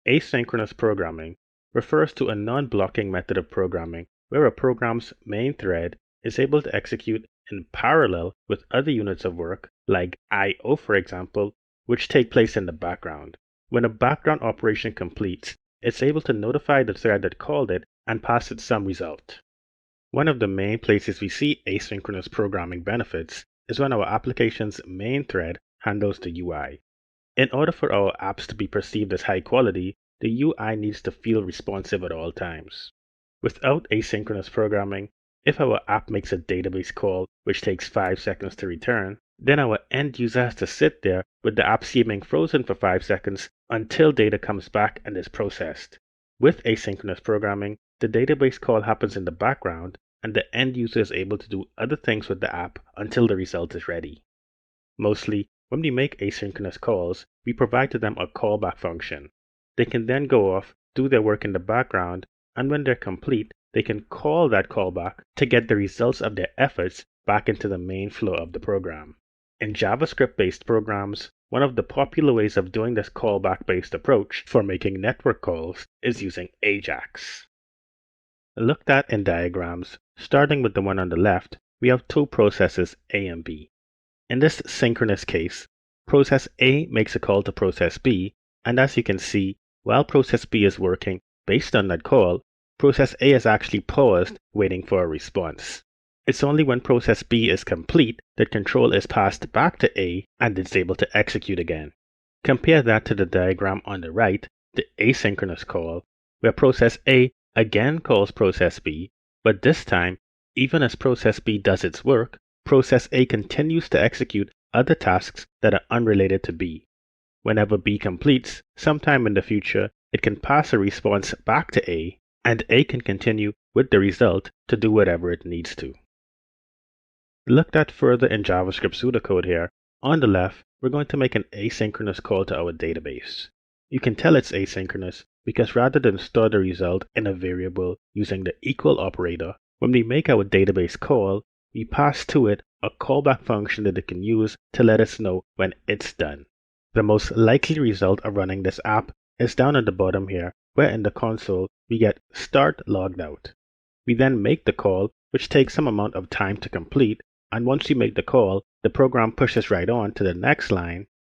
Asynchronous programming refers to a non-blocking method of programming where a program's main thread is able to execute in parallel with other units of work, like I/O for example, which take place in the background. When a background operation completes, it's able to notify the thread that called it and pass it some result. One of the main places we see asynchronous programming benefits is when our application's main thread handles the UI. In order for our apps to be perceived as high quality, the UI needs to feel responsive at all times. Without asynchronous programming, if our app makes a database call which takes 5 seconds to return, then our end user has to sit there with the app seeming frozen for 5 seconds until data comes back and is processed. With asynchronous programming, the database call happens in the background and the end user is able to do other things with the app until the result is ready. Mostly, when we make asynchronous calls, we provide to them a callback function. They can then go off, do their work in the background, and when they're complete, they can call that callback to get the results of their efforts back into the main flow of the program. In JavaScript-based programs, one of the popular ways of doing this callback-based approach for making network calls is using AJAX. Looked at in diagrams, starting with the one on the left, we have two processes A and B. In this synchronous case, process A makes a call to process B, and as you can see, while process B is working based on that call, process A is actually paused waiting for a response. It's only when process B is complete that control is passed back to A and it's able to execute again. Compare that to the diagram on the right, the asynchronous call, where process A again calls process B, but this time, even as process B does its work, process A continues to execute other tasks that are unrelated to B. Whenever B completes, sometime in the future, it can pass a response back to A, and A can continue with the result to do whatever it needs to. Looked at further in JavaScript pseudocode here, on the left, we're going to make an asynchronous call to our database. You can tell it's asynchronous because rather than store the result in a variable using the equal operator, when we make our database call, we pass to it a callback function that it can use to let us know when it's done. The most likely result of running this app is down at the bottom here, where in the console we get start logged out. We then make the call, which takes some amount of time to complete, and once we make the call, the program pushes right on to the next line